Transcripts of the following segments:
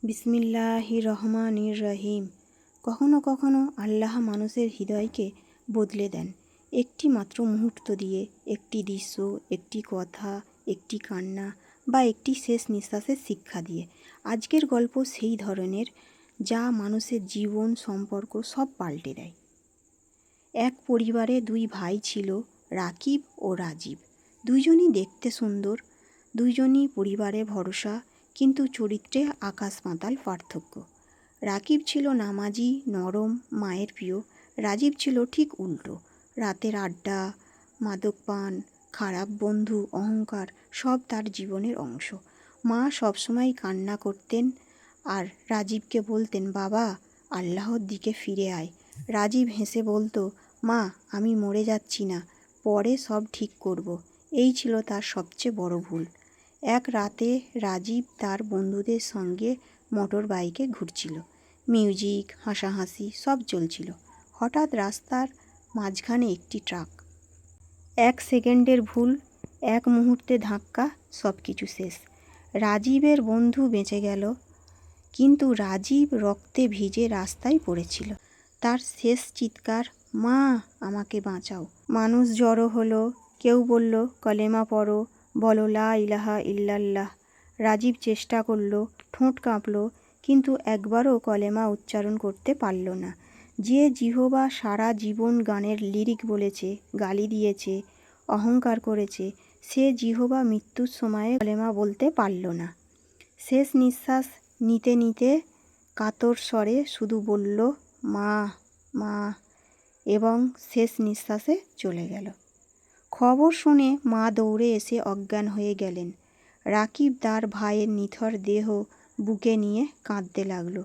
বিসমিল্লাহির রহমানির রহিম। কখনো কখনো আল্লাহ মানুষের হৃদয়কে বদলে দেন একটি মাত্র মুহূর্ত দিয়ে, একটি দৃশ্য, একটি কথা, একটি কান্না বা একটি শেষ নিঃশ্বাসের শিক্ষা দিয়ে। আজকের গল্প সেই ধরনের, যা মানুষের জীবন, সম্পর্ক সব পাল্টে দেয়। এক পরিবারে দুই ভাই ছিল, রাকিব ও রাজীব। দুইজনই দেখতে সুন্দর, দুইজনই পরিবারে ভরসা, কিন্তু চরিত্রে আকাশ পাতাল পার্থক্য। রাকিব ছিল নামাজি, নরম, মায়ের প্রিয়। রাজীব ছিল ঠিক উল্টো। রাতের আড্ডা, মাদক পান, খারাপ বন্ধু, অহংকার সব তার জীবনের অংশ। মা সবসময় কান্না করতেন আর রাজীবকে বলতেন, বাবা, আল্লাহর দিকে ফিরে আয়। রাজীব হেসে বলতো, মা, আমি মরে যাচ্ছি না, পরে সব ঠিক করব। এই ছিল তার সবচেয়ে বড় ভুল। এক রাতে রাজীব তার বন্ধুদের সঙ্গে মোটর বাইকে ঘুরছিল। মিউজিক, হাসাহাসি সব চলছিল। হঠাৎ রাস্তার মাঝখানে একটি ট্রাক। এক সেকেন্ডের ভুল, এক মুহূর্তে ধাক্কা, সব কিছু শেষ। রাজীবের বন্ধু বেঁচে গেল, কিন্তু রাজীব রক্তে ভিজে রাস্তায় পড়েছিল। তার শেষ চিৎকার, মা, আমাকে বাঁচাও। মানুষ জড়ো হলো, কেউ বলল, কলেমা পড়ো, বলো লা ইলাহা ইল্লাল্লাহ। রাজীব চেষ্টা করলো, ঠোঁট কাঁপল, কিন্তু একবারও কলেমা উচ্চারণ করতে পারল না। যে জিহবা সারা জীবন গানের লিরিক বলেছে, গালি দিয়েছে, অহংকার করেছে, সে জিহবা মৃত্যুর সময়ে কলেমা বলতে পারল না। শেষ নিঃশ্বাস নিতে নিতে কাতর স্বরে শুধু বলল, মা, মা, এবং শেষ নিঃশ্বাসে চলে গেল। খবর শুনে মা দৌড়ে এসে অজ্ঞান হয়ে গেলেন। রাকিব তার ভাইয়ের নিথর দেহ বুকে নিয়ে কাঁদতে লাগলো।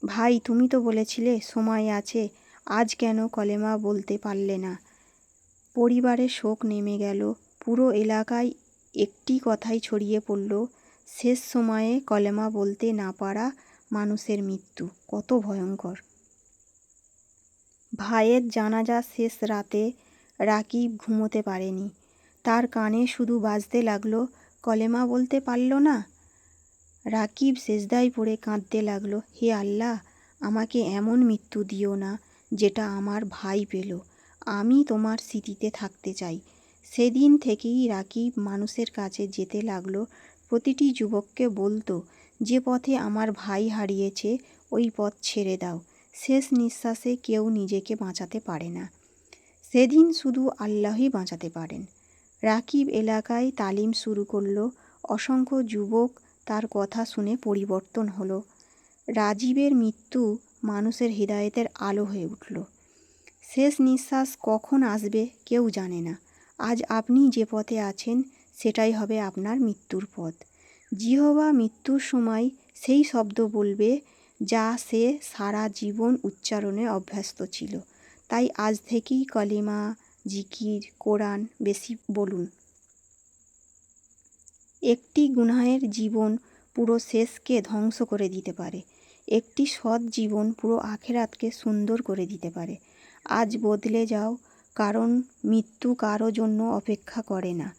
ভাই, তুমি তো বলেছিলে সময় আছে, আজ কেন কলেমা বলতে পারলে না? পরিবারে শোক নেমে গেল। পুরো এলাকায় একটি কথাই ছড়িয়ে পড়ল, শেষ সময়ে কলেমা বলতে না পারা মানুষের মৃত্যু কত ভয়ঙ্কর। ভাইয়ের জানাজা শেষ রাতে রাকিব ঘুমোতে পারেনি। তার কানে শুধু বাজতে লাগলো, কলেমা বলতে পারল না। রাকিব সেজদায় পড়ে কাঁদতে লাগলো, হে আল্লাহ, আমাকে এমন মৃত্যু দিও না যেটা আমার ভাই পেল। আমি তোমার স্মৃতিতে থাকতে চাই। সেদিন থেকেই রাকিব মানুষের কাছে যেতে লাগলো, প্রতিটি যুবককে বলতো, যে পথে আমার ভাই হারিয়েছে ওই পথ ছেড়ে দাও। শেষ নিঃশ্বাসে কেউ নিজেকে বাঁচাতে পারে না, সেদিন শুধু আল্লাহই বাঁচাতে পারেন। রাকিব এলাকায় তালিম শুরু করলো, অসংখ্য যুবক তার কথা শুনে পরিবর্তন হলো। রাজীবের মৃত্যু মানুষের হৃদায়তের আলো হয়ে উঠল। শেষ নিঃশ্বাস কখন আসবে কেউ জানে না। আজ আপনি যে পথে আছেন সেটাই হবে আপনার মৃত্যুর পথ। জিহবা মৃত্যুর সময় সেই শব্দ বলবে যা সে সারা জীবন উচ্চারণে অভ্যস্ত ছিল। তাই আজ থেকেই কলিমা, জিকির, কোরআন বেশি বলুন। একটি গুনাহের জীবন পুরো শেষকে ধ্বংস করে দিতে পারে, একটি সৎ জীবন পুরো আখেরাতকে সুন্দর করে দিতে পারে। আজ বদলে যাও, কারণ মৃত্যু কারো জন্য অপেক্ষা করে না।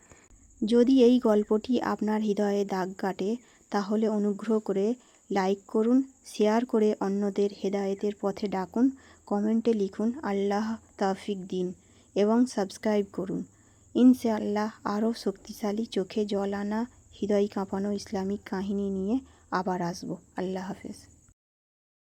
যদি এই গল্পটি আপনার হৃদয়ে দাগ কাটে, তাহলে অনুগ্রহ করে লাইক করুন, শেয়ার করে অন্যদের হেদায়েতের পথে ডাকুন, কমেন্টে লিখুন আল্লাহ তৌফিক দিন এবং সাবস্ক্রাইব করুন। ইনশাআল্লাহ আরও শক্তিশালী, চোখে জল আনা, হৃদয় কাঁপানো ইসলামিক কাহিনী নিয়ে আবার আসবো। আল্লাহ হাফেজ।